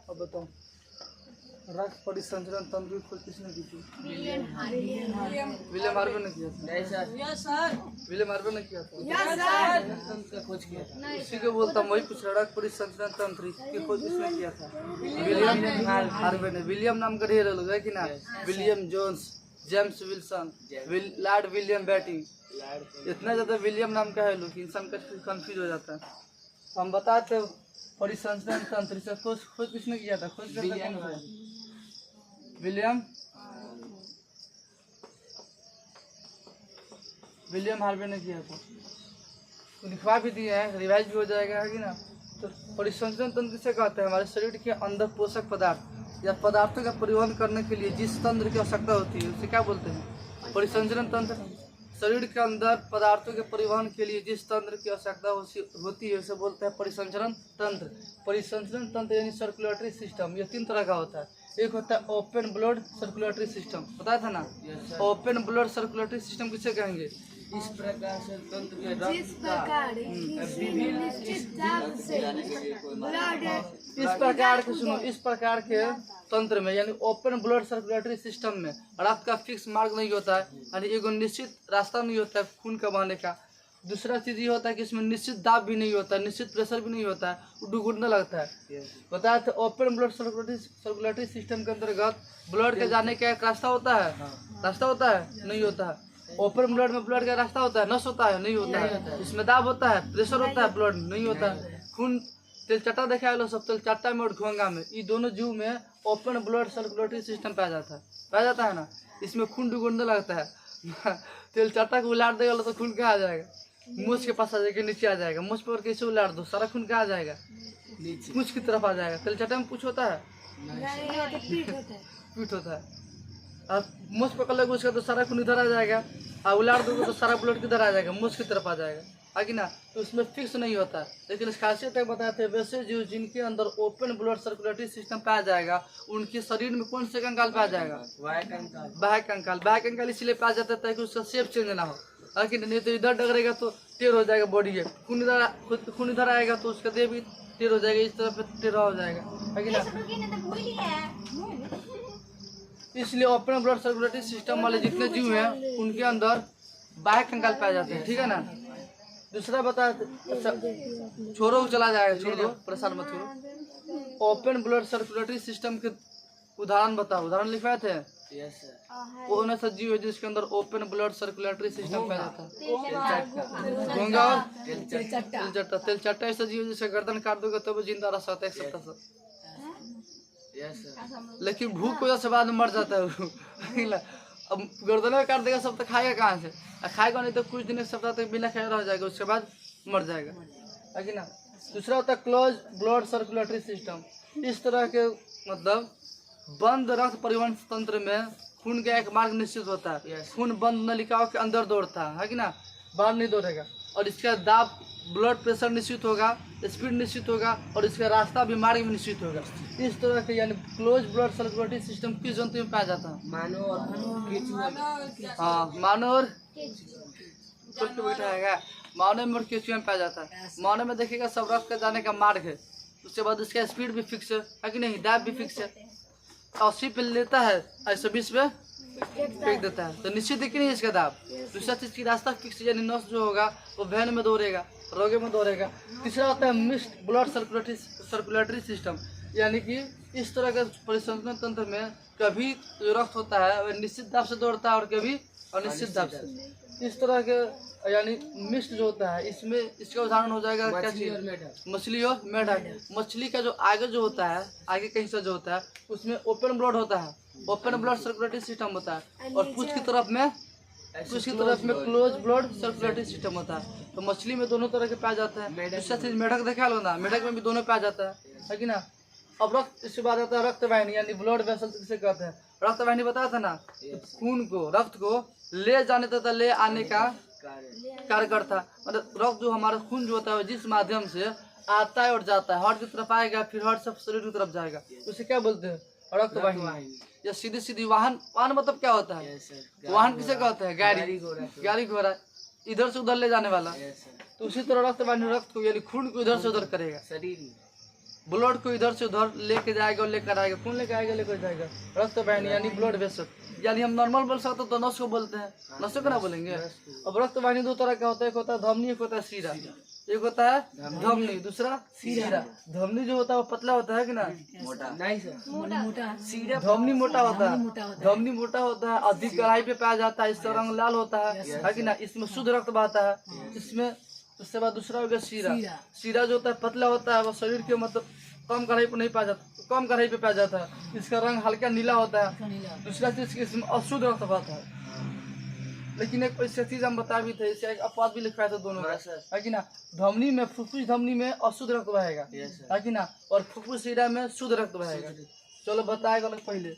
अब बताओ, रक्त परिसंचरण तंत्र की खोज किसने की थी? विलियम हार्वे ने किया था। विलियम हार्वे ने किया था। खोज किया था। उसी को बोलता वही पूछ रहा, रक्त परिसंचरण तंत्र की खोज किसने किया था? विलियम हार्वे ने। विलियम नाम का ढेर लोग है कि ना, William Jones, James Wilson, lord William Bentinck, इतना ज्यादा विलियम नाम का है लोग, इंसान का कंफ्यूज हो जाता है। हम बताते परिसंचरण तंत्र से खोज किसने किया था? खोज विलियम हार्वे ने किया था। तो लिखवा भी दिए हैं, रिवाइज भी हो जाएगा, है कि ना। तो परिसंचरण तंत्र से कहते हैं हमारे शरीर के अंदर पोषक पदार्थ या पदार्थों का परिवहन करने के लिए जिस तंत्र की आवश्यकता होती है उसे क्या बोलते हैं? परिसंचरण तंत्र। शरीर के अंदर पदार्थों के परिवहन के लिए जिस तंत्र की आवश्यकता होती है उसे बोलते हैं परिसंचरण तंत्र। परिसंचरण तंत्र यानी सर्कुलेटरी सिस्टम, ये 3 तरह का होता है। एक होता है ओपन ब्लड सर्कुलेटरी सिस्टम, बताया था ना। ओपन ब्लड सर्कुलेटरी सिस्टम किसे कहेंगे? इस प्रकार से तंत्र में जिस प्रकार इस प्रकार के सुनो, इस प्रकार के तंत्र में यानी ओपन ब्लड सर्कुलेटरी सिस्टम में रक्त का फिक्स मार्ग नहीं होता है, यानी एक निश्चित रास्ता नहीं होता है खून का बहने का। दूसरा चीज ये होता है कि इसमें निश्चित दाब भी नहीं होता है, निश्चित प्रेशर भी नहीं होता है, डुगुड़ने लगता है। बताया था ओपन ब्लड सर्कुलेटरी सिस्टम के अंतर्गत ब्लड के जाने का एक रास्ता होता है, रास्ता होता है नहीं होता है। ओपन ब्लड में ब्लड का रास्ता होता है, नस होता है नहीं होता है। इसमें दाब होता है, प्रेशर होता है, ब्लड नहीं होता है। खून तेलचट्टा देखा लो सब, तेलचट्टा में और घोंगा में, ये दोनों जीव में ओपन ब्लड सर्कुलेटरी सिस्टम पाया जाता है ना। इसमें खून डुगुड़ने लगता है। तेलचट्टा को उलाट देगा तो खून कहाँ आ जाएगा? मुझ के पास आ जाएगा, नीचे आ जाएगा। मुझ पर कैसे उलाट दो, सारा खून कहाँ आ जाएगा? नीचे, मुझ की तरफ आ जाएगा। तेलचट्टा में कुछ होता है, पीठ होता है। और मुझ पकड़ लोगे उसका तो सारा खून इधर आ जाएगा, और उलाट दोगे तो सारा ब्लड किधर आ जाएगा? मुझ की तरफ आ जाएगा, है कि ना। तो उसमें फिक्स नहीं होता है। लेकिन इस खासियत तक बताए थे, वैसे जीव जिनके अंदर ओपन ब्लड सर्कुलेटरी सिस्टम पाया जाएगा उनके शरीर में कौन से कंकाल पाया जाएगा? बाह्य कंकाल। बाह्य कंकाल इसलिए पाया जाता है ताकि उसका शेप चेंज ना हो, है कि नहीं। तो इधर डगरेगा तो टेढ़ हो जाएगा बॉडी है, खून इधर आएगा तो उसका देह भी टेढ़ हो जाएगा, इस तरफ टेढ़ा हो जाएगा, है कि ना। इसलिए ओपन ब्लड सर्कुलेटरी सिस्टम वाले जितने जीव हैं उनके अंदर बाह्य कंकाल पाए जाते हैं, ठीक है ना। दूसरा बता, छोड़ो चला जाएगा, छोड़ दो, परेशान मत करो। ओपन ब्लड सर्कुलेटरी सिस्टम के उदाहरण बताओ, उदाहरण लिखवाए थे। कौन ऐसा जीव है जिसके अंदर ओपन ब्लड सर्कुलेटरी सिस्टम पाया जाता है? घोंगा और तेलचट्टा। तेलचट्टा ऐसा जीव जिसका गर्दन काट दोगे तो वो जिंदा रह सकता है 1 सप्ताह तक, लेकिन भूख की वजह से बाद में मर जाता है वो। अब गर्दन में काट देगा सब तक खाएगा कहाँ से? खाएगा नहीं तो कुछ दिन 1 सप्ताह तक बिना खाए रह जाएगा, उसके बाद मर जाएगा, है कि ना। दूसरा होता है क्लोज ब्लड सर्कुलेटरी सिस्टम। इस तरह के मतलब बंद रक्त परिवहन तंत्र में खून का एक मार्ग निश्चित होता है। खून बंद नलिकाओं के अंदर दौड़ता है कि ना, बाहर नहीं दौड़ेगा। और इसका दाब, ब्लड प्रेशर निश्चित होगा, स्पीड निश्चित होगा, और इसका रास्ता भी, मार्ग भी निश्चित होगा। इस तरह के यानी क्लोज ब्लड सर्कुलेटरी सिस्टम किस जंतु में पाया जाता है? मानव और केचुआ। हाँ, मानव और मानव में और केचुआ में पाया जाता है। मानव में देखिएगा सब रक्त का जाने का मार्ग है, उसके बाद उसका स्पीड भी फिक्स है कि नहीं, दाब भी फिक्स है। 80 पे लेता है, 120 पे फेंक देता है, तो निश्चित है कि नहीं इसका दाब। दूसरा चीज की रास्ता फिक्स, यानी नस जो होगा वो वैन में दौड़ेगा, रोगे में दौड़ेगा। तीसरा होता है मिक्स्ड ब्लड सर्कुलेटरी सिस्टम, यानी कि इस तरह के परिसंचरण तंत्र में कभी जो रक्त होता है वह निश्चित दाब से दौड़ता है और कभी अनिश्चित दाब से। इस तरह के यानी मिक्स्ड जो होता है, इसमें इसका उदाहरण हो जाएगा क्या चीज? मछली और मेढक। मछली का जो आगे जो होता है, आगे का हिस्सा जो होता है उसमें ओपन ब्लड होता है, ओपन ब्लड सर्कुलेटरी सिस्टम होता है। और पूंछ की तरफ में क्लोज ब्लड सर्कुलेटरी सिस्टम होता है। तो मछली में दोनों तरह के पाया जाता है। दूसरा चीज मेढक देखा लो ना, मेढक में भी दोनों पाया जाता है कि ना। अब रक्त, इसके बाद आता है रक्त वाहिनी, यानी ब्लड वेसल किसे कहते हैं? रक्त वाहिनी बताया था ना, खून को, रक्त को ले जाने तथा ले आने का कार्य करता है। मतलब रक्त जो हमारा खून जो होता है जिस माध्यम से आता है और जाता है, हार्ट की तरफ आएगा, फिर हार्ट सब शरीर की तरफ जाएगा, उसे क्या बोलते हैं? रक्त वाहिनी। या सीधी सीधी वाहन, वाहन मतलब क्या होता है? वाहन किसे कहते हैं? गाड़ी घोड़ा, इधर से उधर ले जाने वाला। तो उसी तरह रक्त वाहिनी रक्त को यानी खून को इधर से उधर करेगा, ब्लड को इधर से उधर लेके जाएगा और लेकर आएगा। कौन लेकर आएगा, लेकर जाएगा? रक्त वाहिनी यानी ब्लड वेसल। यानी हम नॉर्मल बोल सकते तो नस को बोलते हैं, नसों को ना बोलेंगे। अब रक्त वाहिनी दो तरह का होता है, एक होता है धमनी, एक होता है शीरा। एक होता है धमनी, दूसरा शीरा। धमनी जो होता है वो पतला होता है कि ना, नहीं सर, धमनी मोटा होता है। धमनी मोटा होता है, अधिक गहराई पे पाया जाता है, इसका रंग लाल होता है कि ना, इसमें शुद्ध रक्त बहता है। इसमें उसके बाद दूसरा हो गया शीरा। शीरा जो होता है पतला होता है, वो शरीर के मतलब कम गहराई पे नहीं पाया जाता, कम गहराई पे पाया जाता है। इसका रंग हल्का नीला होता है। दूसरा चीज इसमें अशुद्ध रक्त बहता है। लेकिन एक ऐसी चीज हम बता भी थे, इसे एक अपवाद भी लिखवाया था दोनों का, है कि ना। धमनी में, फुफ्फुस धमनी में अशुद्ध रक्त बहेगा, है कि ना, और फुफ्फुस शीरा में शुद्ध रक्त बहेगा। चलो बताएगा लोग। पहले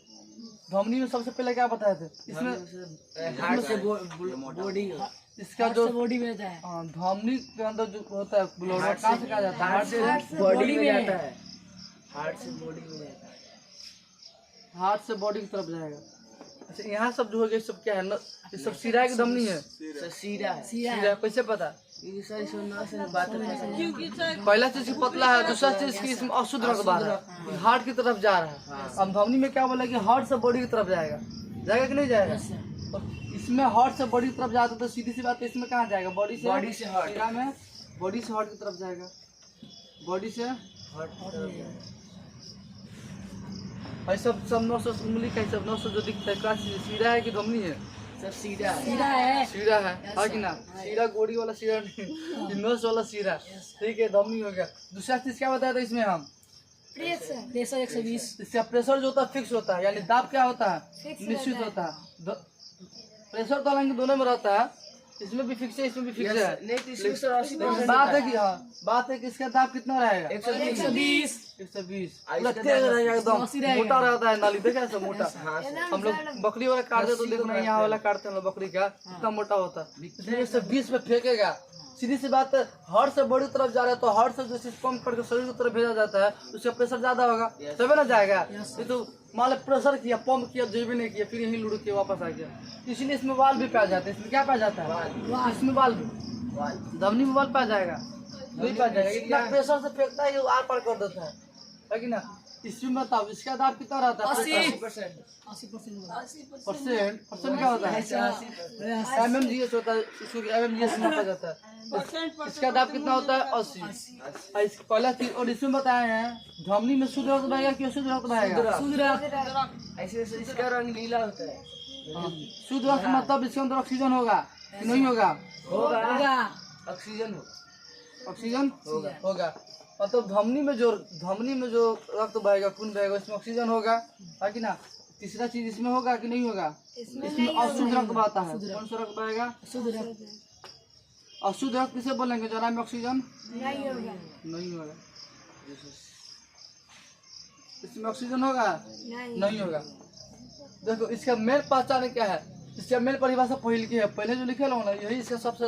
धमनी में सबसे पहले क्या बताए थे? इसमें हार्ट से बॉडी, इसका जो बॉडी में जाता है, धमनी के अंदर जो होता है ब्लड, कहाँ से कहा जाता है? हार्ट से बॉडी में जाता है, हार्ट से बॉडी में जाता है, हार्ट से बॉडी की तरफ जाएगा। अच्छा, यहाँ सब जो हो गया सब क्या है? ये सब शीरा की धमनी है। सर शीरा है। शीरा कैसे पता? ये सर सुनना से बात है। पहला चीज की पतला है, दूसरा चीज की इसमें अशुद्ध रक्त बह रहा है, हार्ट की तरफ जा रहा है। अब धमनी में क्या बोला कि हार्ट से बॉडी की तरफ जाएगा, जाएगा कि नहीं जाएगा? और इसमें हार्ट से बॉडी की तरफ जाता तो सीधी सी बात है, इसमें कहाँ जाएगा? बॉडी से हार्ट में, बॉडी से हार्ट की तरफ जाएगा, बॉडी से हार्ट। भाई सब 900 उंगली का सब 900 जो दिखता है, क्या शीरा है कि धमनी है? सर शीरा है। सीधा है, शीरा है कि ना? शीरा गोड़ी वाला शीरा नहीं, ये नस वाला शीरा। ठीक है, धमनी हो गया। दूसरा चीज क्या बताया था इसमें हम? प्रेशर 120, इसका प्रेशर जो होता है फिक्स होता है, यानी दाब क्या होता है? निश्चित होता है। प्रेशर तो हालांकि दोनों में रहता है, इसमें भी फिक्स है, इसमें भी फिक्स है। नहीं तो इसमें सर 80% बात है कि हाँ, बात है कि इसका दाब कितना रहेगा? 120। 120 पूरा तेज रहेगा, एकदम मोटा रहता है। नाली देखा है मोटा? हाँ सर। हम लोग बकरी वाला काटते तो देखना, यहाँ वाला काटते हैं बकरी का, इतना मोटा होता है। इसलिए 120 पे फेंकेगा। सीधी सी बात है, हार्ट से बॉडी तरफ जा रहा है तो हार्ट से जैसे पंप करके शरीर की तरफ भेजा जाता है, उसका प्रेशर ज्यादा होगा, तभी ना जाएगा। ये तो मान लो प्रेशर किया, पंप किया, जो भी नहीं किया, फिर यही लुढ़क के वापस आ गया। इसलिए इसमें वाल भी पाया जाता है। इसमें क्या पाया जाता है? इसमें वाल भी, धमनी में वाल पाया जाएगा, नहीं पाया जाएगा। इतना प्रेशर से फेंकता है, ये आर पार कर देता है कि ना। इसमें बताओ इसका दाब कितना रहता है? 80%। 80%। परसेंट क्या होता है? MMGS होता है, इसको MMGS मापा जाता है। इसका दाब कितना होता है? 80। पहला चीज और इसमें बताए हैं, धमनी में शुद्ध रक्त बहेगा कि अशुद्ध रक्त बहेगा? शुद्ध रक्त, ऐसे वैसे इसका रंग नीला होता है। शुद्ध रक्त मतलब इसके अंदर ऑक्सीजन होगा कि नहीं होगा? होगा। ऑक्सीजन हो, ऑक्सीजन होगा। मतलब धमनी में जो रक्त बहेगा, खून बहेगा, इसमें ऑक्सीजन होगा, है कि ना। तीसरा चीज इसमें होगा कि नहीं होगा? इसमें अशुद्ध रक्त बहता है। कौन सा रक्त बहेगा? शुद्ध रक्त, अशुद्ध रक्त किसे बोलेंगे? जरा में ऑक्सीजन नहीं होगा। इसमें ऑक्सीजन होगा? नहीं होगा। देखो इसका मेल पहचान क्या है? इसका मेल परिभाषा पहले की है, पहले जो लिखे लो ना, यही इसका सबसे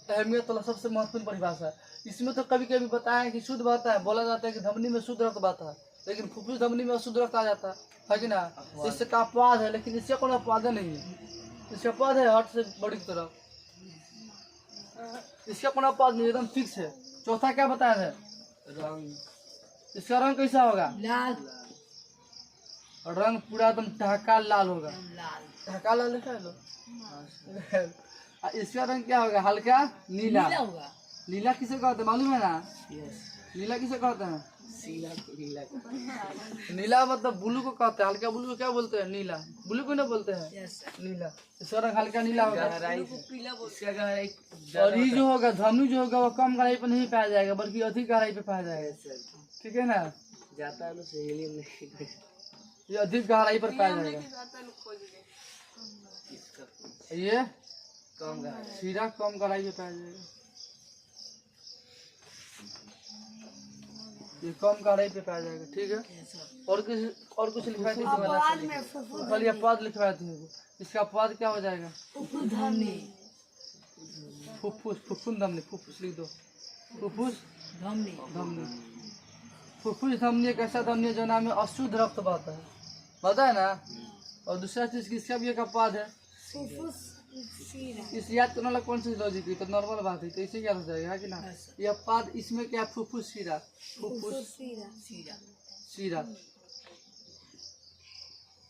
अहमियत वाला सबसे महत्वपूर्ण परिभाषा है। इसमें तो कभी कभी बताया है कि शुद्ध बहता है, बोला जाता है कि धमनी में शुद्ध रक्त बहता है, लेकिन फुफ्फुस धमनी में अशुद्ध रक्त आ जाता है कि ना। इससे का अपवाद है, लेकिन इससे कोई अपवाद नहीं है। इसका अपवाद है हार्ट से बड़ी तरफ, इसका कोई अपवाद नहीं, एकदम फिक्स है। चौथा क्या बताया है? रंग। इसका रंग कैसा होगा? लाल, रंग पूरा एकदम ढका लाल होगा। लाल ढका लाल लिखा है लो। इसका रंग क्या होगा? हल्का नीला। होगा। नीला किसे कहते हैं मालूम है ना? यस। नीला किसे कहते हैं? शीला को नीला को। नीला मतलब ब्लू को कहते हैं। हल्का ब्लू को क्या बोलते हैं? नीला। ब्लू को नहीं बोलते हैं, यस, नीला। इसका रंग हल्का नीला होगा। गहराई से इसका गहराई और ये जो होगा धमनी जो होगा वो कम गहराई पर नहीं पाया जाएगा, बल्कि अधिक गहराई पे पाया जाएगा। ठीक है ना? जाता है ना सहेली में। ये अधिक गहराई पर पाया जाएगा। ये कम गहराई। शीरा कम गहराई पे पाया जाएगा, ये कम गहराई पे पाया जाएगा। ठीक है। और कुछ लिखवाए थे? खाली अपवाद लिखवाए थे। इसका अपवाद क्या हो जाएगा? धमनी, फुफ्फुस धमनी। फुफ्फुस लिख दो, फुफ्फुस धमनी, धमनी। फुफ्फुस धमनी एक ऐसा धमनी है जो नाम में अशुद्ध रक्त बहता है, पता है ना। और दूसरा चीज किसका भी एक अपवाद है? इस याद करने वाला कौन सी लॉजिक है? तो नॉर्मल बात है, तो इसे याद हो जाएगा है कि ना। यह पाद इसमें क्या फुफ्फुस शीरा, फुफ्फुस शीरा,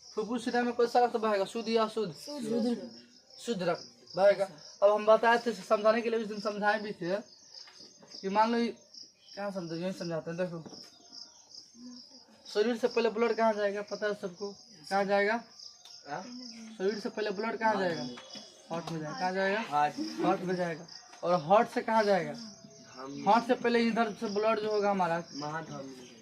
फुफ्फुस शीरा में कौन सा रक्त बहेगा? शुद्ध या अशुद्ध? शुद्ध रक्त बहेगा। अब हम बताए थे समझाने के लिए, उस दिन समझाए भी थे कि मान लो क्या समझो, यही समझाते हैं। देखो शरीर से पहले ब्लड कहाँ जाएगा? पता है सबको, कहाँ जाएगा? शरीर से पहले ब्लड कहाँ जाएगा? हार्ट में जाएगा। कहाँ जाएगा? हार्ट में जाएगा। और हार्ट से कहाँ जाएगा? हार्ट से पहले इधर से ब्लड जो होगा हमारा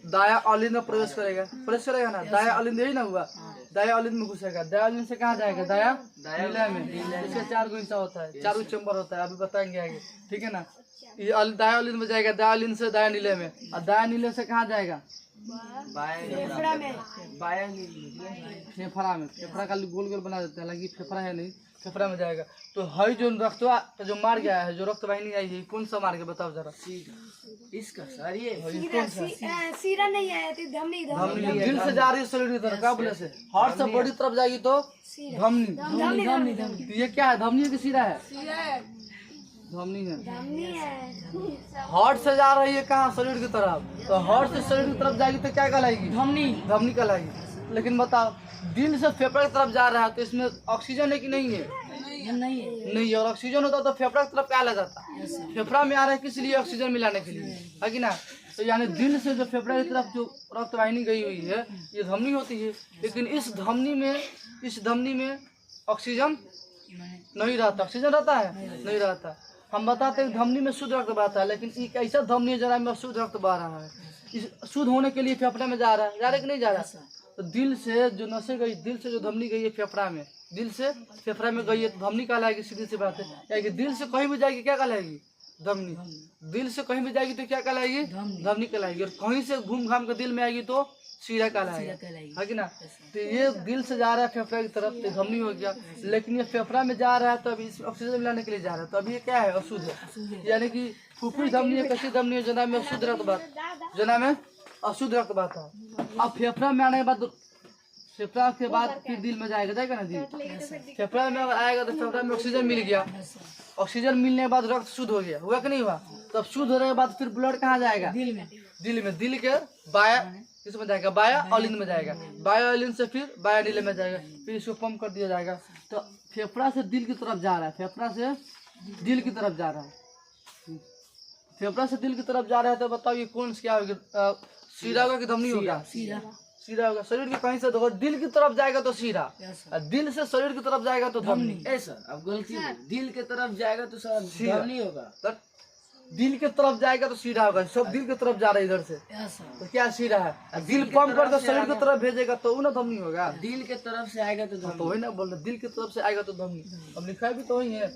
दाया ऑलिन में प्रवेश करेगा, प्रवेश करेगा ना। दाया ऑलिन यही ना हुआ, दाया ऑलिन में घुसेगा। दाया ऑलिन से कहाँ जाएगा? दाया नीला में। इसका 4 गो हिस्सा होता है, 4 चैम्बर होता है, अभी बताएंगे आगे, ठीक है ना। ये दाया ऑलिन में जाएगा, दाया ऑलिन से दाया नीले में। और दाया नीले से कहाँ जाएगा? फेफड़ा में। फेफड़ा का गोल गोल बना देते हैं, हालांकि फेफड़ा है नहीं, फेफड़ा में जाएगा। तो हई जो रक्तवा जो मार गया है, जो रक्त वाहिनी आई है, कौन सा मार के बताओ जरा? इसका सर ये सीरा नहीं है, धमनी धमनी दिल से जा रही है शरीर की तरफ, क्या बोले से? हार्ट से बॉडी तरफ जाएगी तो धमनी। ये क्या है? धमनी की सीरा है? धमनी है। हार्ट से जा रही है कहाँ? शरीर की तरफ। तो हार्ट से शरीर की तरफ जाएगी तो क्या कहलाएगी? धमनी कहलाएगी। लेकिन बताओ दिल से फेफड़े की तरफ जा रहा है, तो इसमें ऑक्सीजन है कि नहीं है? नहीं। और ऑक्सीजन होता तो फेफड़ा की तरफ क्या ला जाता? फेफड़ा में आ रहा है किस लिए? ऑक्सीजन मिलाने के लिए, है कि ना। तो यानी दिल से जो फेफड़ा की तरफ जो रक्त वाहिनी गई हुई है, ये धमनी होती है। लेकिन इस धमनी में ऑक्सीजन नहीं रहता। ऑक्सीजन रहता है? नहीं रहता। हम बताते हैं धमनी में शुद्ध रक्त बहता है, लेकिन एक ऐसा धमनी है जरा में शुद्ध रक्त बह रहा है। इस शुद्ध होने के लिए फेफड़े में जा रहा है कि नहीं जा रहा? तो दिल से जो नसें गई, दिल से जो धमनी गई है फेफड़ा में, दिल से फेफड़ा में गई है तो धमनी कहलाएगी। सीधी सी बात है, क्या कि दिल से कहीं भी जाएगी क्या कहलाएगी? धमनी। दिल से कहीं भी जाएगी तो क्या कहलाएगी? धमनी कहलाएगी। और कहीं से घूम घाम के दिल में आएगी तो शीरा कहलाएगा, है कि ना। तो ये दिल से जा रहा है फेफड़ा की तरफ, तो धमनी हो गया। लेकिन ये फेफड़ा में जा रहा है तो अभी ऑक्सीजन मिलाने के लिए जा रहा है, तो अभी ये क्या है? अशुद्ध है। यानी कि फुफ्फुस धमनी है, कैसी धमनी है? जना में अशुद्ध रक्त बहता, जना में अशुद्ध रक्त बहता है। अब फेफड़ा में आने के बाद, फेफड़ा के बाद फिर दिल में जाएगा ना दिल। फेफड़ा में आएगा तो फेफड़ा में ऑक्सीजन मिल गया। ऑक्सीजन मिलने के बाद रक्त शुद्ध हो गया, हुआ कि नहीं हुआ? तब शुद्ध होने के बाद फिर ब्लड कहाँ जाएगा? दिल में। दिल के बाया किसमें जाएगा? बाया ऑलिन में जाएगा। बाया ऑलिन से फिर बाया नीले में जाएगा, फिर इसको पंप कर दिया जाएगा। तो फेफड़ा से दिल की तरफ जा रहा है, फेफड़ा से दिल की तरफ जा रहा है, फेफड़ा से दिल की तरफ जा रहा है। तो बताओ ये कौन सा क्या होगा? शीरा होगा कि धमनी होगा? शीरा होगा। शरीर के कहीं से देखो, दिल की तरफ जाएगा तो शीरा, दिल से शरीर की तरफ जाएगा तो धमनी। ऐसा अब गलती दिल के तरफ जाएगा तो सर धमनी होगा, दिल के तरफ जाएगा तो शीरा होगा। सब दिल की तरफ जा रहा है इधर से, तो क्या शीरा है? दिल पंप कर तो शरीर की तरफ भेजेगा तो वो ना धमनी होगा। दिल के तरफ से आएगा तो तो वही ना बोल रहे, दिल की तरफ से आएगा तो धमनी। अब लिखा भी तो वही है।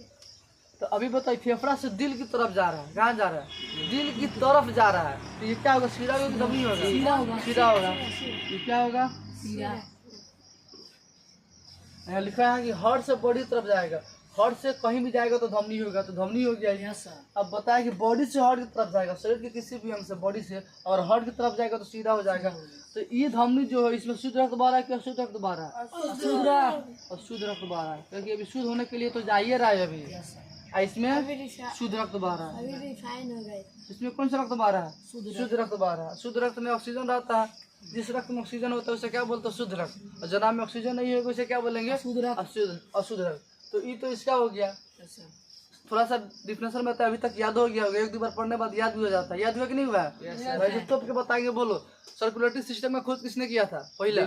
तो अभी बताइए फेफड़ा से दिल की तरफ जा रहा है, कहाँ जा रहा है? दिल की तरफ जा रहा है, तो ये क्या होगा? शीरा होगा कि धमनी होगा? शीरा होगा। ये क्या होगा? यहाँ लिखा है कि हार्ट से बॉडी तरफ जाएगा, हार्ट से कहीं भी जाएगा तो धमनी होगा, तो धमनी हो गया। अब बताया कि बॉडी से हार्ट की तरफ जाएगा, शरीर के किसी भी अंग से बॉडी से, और हार्ट की तरफ जाएगा तो सीधा हो जाएगा। तो ये धमनी जो है इसमें शुद्ध रक्त बह रहा है कि अशुद्ध रक्त बह रहा है? अशुद्ध रक्त बह रहा है, क्योंकि अभी शुद्ध होने के लिए तो जाइए रहा है अभी। इसमें शुद्ध रक्त बह रहा है। इसमें कौन सा रक्त बह रहा है? शुद्ध रक्त बह रहा है। शुद्ध रक्त में ऑक्सीजन रहता है, जिस रक्त में ऑक्सीजन होता है उसे क्या बोलते हैं? शुद्ध रक्त। और जना में ऑक्सीजन नहीं होगा उसे क्या बोलेंगे? अशुद्ध रक्त। तो ये तो इसका हो गया। थोड़ा सा डिफिनेशन में अभी तक याद हो गया होगा, 1-2 बार पढ़ने बाद याद भी हो जाता है। याद हुआ कि नहीं हुआ? भाई तो के बताएंगे, बोलो। सर्कुलेटरी सिस्टम का खोज किसने किया था? पहला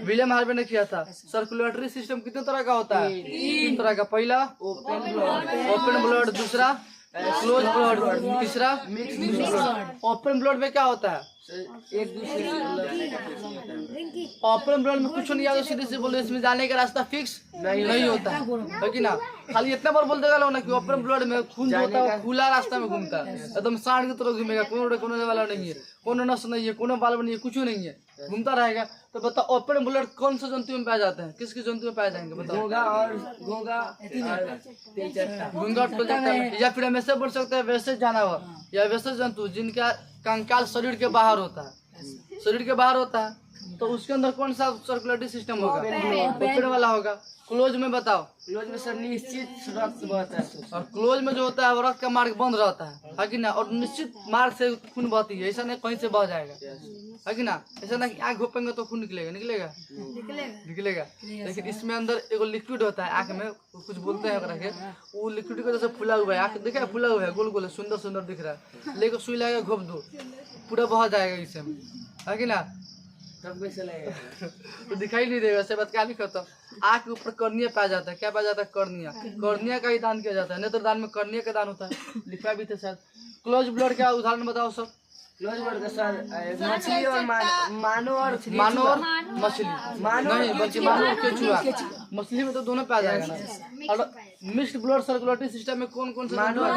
विलियम हार्वे ने किया था। सर्कुलेटरी सिस्टम कितने तरह का होता है? 3 तरह का। पहला ओपन ब्लड, दूसरा क्लोज ब्लड, तीसरा मिक्स ब्लड। ओपन ब्लड में क्या होता है? एक दूसरे ओपन ब्लड में कुछ नहीं आता, सीधे से बोलो इसमें जाने का रास्ता फिक्स नहीं होता है कि ना। खाली इतना बार बोल देगा ना कि ओपन ब्लड में खून जो होता है खुला रास्ता में घूमता है, एकदम सांड की तरह घूमेगा, कोनो वाला नहीं है, कोनो नस नहीं है, कोनो बाल नहीं है, कुछ नहीं है, घूमता रहेगा। तो बताओ ओपन ब्लड कौन सा जंतु में पाए जाते हैं? किसके जंतु में पाए जाएंगे बताओ? घोंगा, या फिर हम ऐसे बोल सकते हैं वैसे जानवर या वैसे जंतु जिनका कंकाल शरीर के बाहर होता है, शरीर के बाहर होता है, तो उसके अंदर कौन सा सर्कुलेटरी सिस्टम होगा? ओपन वाला होगा। क्लोज में बताओ। क्लोज में सर निश्चित रक्त बहता है। और क्लोज में जो होता है वो रक्त का मार्ग बंद रहता है कि ना, और निश्चित मार्ग से खून बहती है, ऐसा नहीं कहीं से बह जाएगा, है कि ना। ऐसा ना कि आँख घोपेंगे तो खून निकलेगा, निकलेगा निकलेगा। लेकिन इसमें अंदर एगो लिक्विड होता है आँख में, कुछ बोलते हैं ओकरा के, वो लिक्विड को जैसे फुला हुआ है, आँख देखा फुला हुआ है, गोल गोल सुंदर सुंदर दिख रहा है, लेकर सुई लगा घोप दो, पूरा बह जाएगा इससे, है कि ना। तब कैसे लगेगा? तो दिखाई नहीं देगा। वैसे बात क्या नहीं करता, आँख के ऊपर कर्निया पाया जाता है। क्या पाया जाता है? कर्निया। कर्निया का ही दान किया जाता है। नेत्रदान में कर्निया का दान होता है, लिखा भी था शायद। क्लोज ब्लड का उदाहरण बताओ सब। क्लोज वर्ड का सर मछली और मानो और मछली नहीं, बल्कि मानो और केचुआ। मछली में तो दोनों पाया जाएगा ना। और मिक्स्ड ब्लड सर्कुलेटरी सिस्टम में कौन कौन सा? मानो और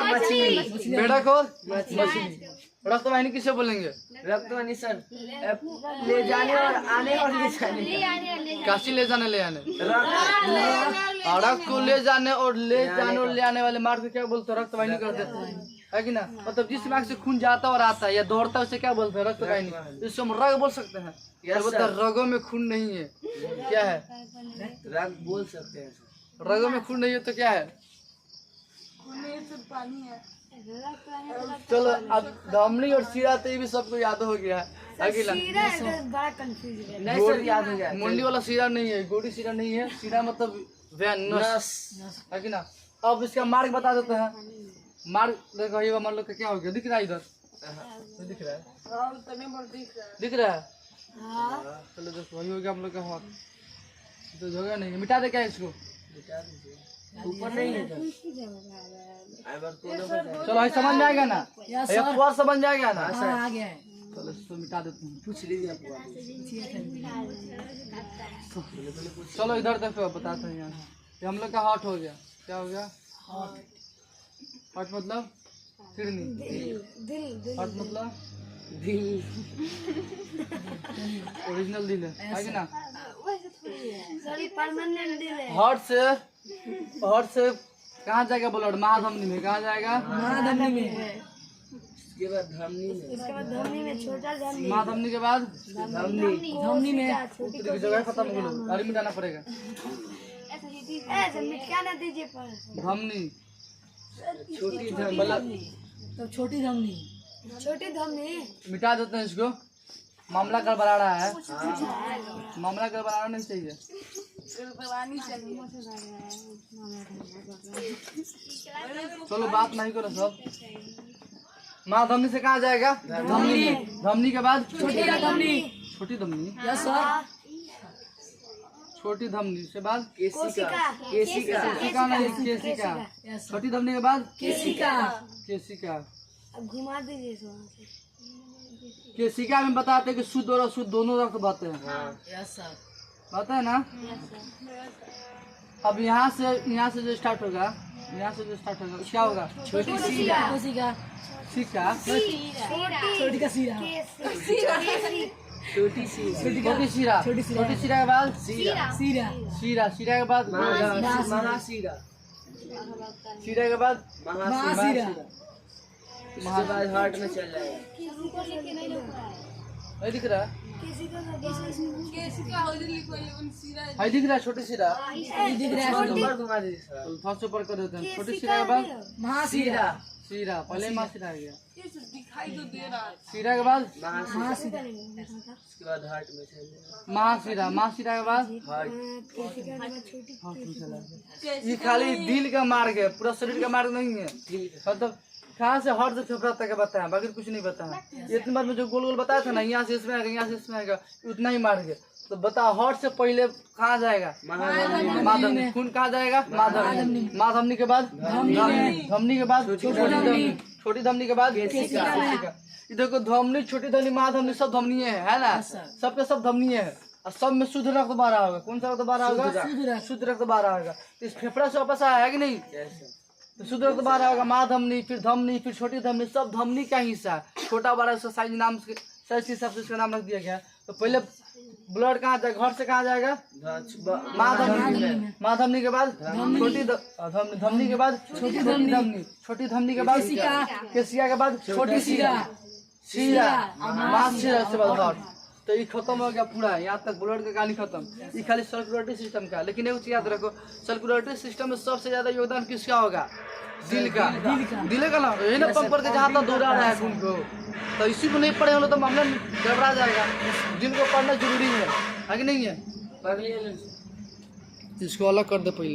मछली। मेढक और मछली। रक्त वाहिनी किसे बोलेंगे? रक्तवाहिनी सर ले जाने और आने और ले जाने। काशी ले जाने ले आने। रक्त और रक्त को ले जाने और ले आने वाले मार्ग को क्या बोलते हैं? रक्त वाहिनी कर देते हैं, है कि ना। मतलब जिस मार्ग से खून जाता और आता है या दौड़ता है उसे क्या बोलते हैं? रक्त वाहिनी। इससे हम रग बोल सकते हैं। रगों में खून नहीं है, क्या है? रक्त बोल सकते हैं सर। रगों में खून नहीं है तो क्या है? चलो अब धमनी और शीरा तो ये भी सबको याद हो गया है। अगला बड़ा कंफ्यूज है। नहीं सर याद हो गया। मुंडी वाला शीरा नहीं है, गोड़ी शीरा नहीं है, शीरा मतलब नस, है कि ना। अब इसका मार्ग बता देते हैं। मार्ग देखो, ये मान लो क्या हो गया, दिख रहा है इधर? दिख रहा है, दिख रहा है। चलो देखो, वही हो गया हम लोग का हाथ, तो जगह नहीं है, मिटा दे क्या इसको? ऊपर नहीं है सर। चलो ये समझ में आएगा ना, ये पूरा समझ जाएगा ना। आ गया है। चलो इसको मिटा देते हैं। पूछ लीजिए आप। चलो इधर देखो, बताते हैं। यहाँ ये हम लोग का हार्ट हो गया। क्या हो गया? हार्ट मतलब किडनी। हार्ट मतलब दिल। ओरिजिनल दिल है कि ना। सॉरी परमानेंट दिल है। हार्ट से कहाँ जाएगा ब्लड? महाधमनी में। कहाँ जाएगा? महाधमनी में। इसके बाद धमनी में। इसके बाद धमनी में, छोटा धमनी। महाधमनी के बाद धमनी में छोटी जगह खत्म हो गई, अरे मिटाना पड़ेगा। ऐसे मिटाना दीजिए पर। धमनी, छोटी धमनी। तो छोटी धमनी मिटा देते हैं इसको। मामला गड़बड़ा रहा है, मामला गड़बड़ाना नहीं चाहिए। चलो बात नहीं करो सब। महाधमनी से कहाँ जाएगा? धमनी। धमनी के बाद छोटी धमनी। छोटी धमनी, छोटी धमनी से बाद कोशिका। केशिका नहीं, केशिका। छोटी धमनी के बाद केशिका। अब घुमा दीजिए वहाँ से। केशिका में बताते हैं कि शुद्ध और अशुद्ध दोनों रक्त बहते हैं, बहते हैं ना। अब यहाँ से जो स्टार्ट होगा, क्या होगा? छोटी कोशिका। सिक्का, छोटी का सीरा। छोटी सी। छोटी शीरा। छोटी शीरा के बाद शीरा के बाद महाशीरा। शीरा के बाद महाशीरा। इसके बाद हार्ट में चल जाएगा। नहीं दिख रहा है? है दिख रहा है? छोटी शीरा नंबर घुमा दीजिए सर। फर्स्ट ऊपर कर देते हैं। छोटी शीरा के बाद महाशीरा। शीरा, पहले महाशीरा आ गया। शीरा के बाद महाशीरा। इसके बाद हार्ट में चल जाएगा। महाशीरा के बाद हार्ट। हार्ट में चला गया। ये खाली दिल का मार्ग है, पूरा शरीर का मार्ग नहीं है। मतलब कहाँ से हार्ट से फेफड़ा तक बताया, बाकी कुछ नहीं बताया। इतनी बार में जो गोल गोल बताया था ना, यहाँ से इसमें आएगा, यहाँ से इसमें आएगा, उतना ही मार्ग है। तो बताओ हार्ट से पहले कहाँ जाएगा? महाधमनी। खून कहाँ जाएगा? महाधमनी। महाधमनी के बाद धमनी के बाद छोटी धमनी के बाद केशिका। इधर को धमनी, छोटी धमनी, महाधमनी सब धमनी है ना, सबके सब धमनी है। और सब में शुद्ध रक्त बह रहा होगा। कौन सा रक्त बह रहा होगा? शुद्ध रक्त बह रहा होगा। तो इस फेफड़ा से वापस आया है कि नहीं? तो शुद्ध रक्त बह रहा होगा। महाधमनी, फिर धमनी, फिर छोटी धमनी, सब धमनी का हिस्सा है। छोटा बड़ा उसका साइज नाम से सब इसका नाम रख दिया गया। तो पहले ब्लड कहाँ जाएगा? घर से कहाँ जाएगा? महाधमनी के बाद छोटी धमनी के बाद छोटी धमनी के बाद केशिका के बाद छोटी शीरा। सीधा मास सीधा से बाद हार्ट। तो ये खत्म हो गया पूरा, यहाँ तक ब्लड का कहानी खत्म। ये खाली सर्कुलेटरी सिस्टम का। लेकिन एक चीज याद रखो, सर्कुलेटरी सिस्टम में सबसे ज्यादा योगदान किसका होगा? दिल का। दिल का ना, यही ना पंप करके जहाँ तक दौड़ा रहा है खून को। तो इसी को नहीं पढ़े हो तो मामला गड़बड़ा जाएगा। दिल को पढ़ना जरूरी है कि नहीं है? इसको अलग कर दे पहले।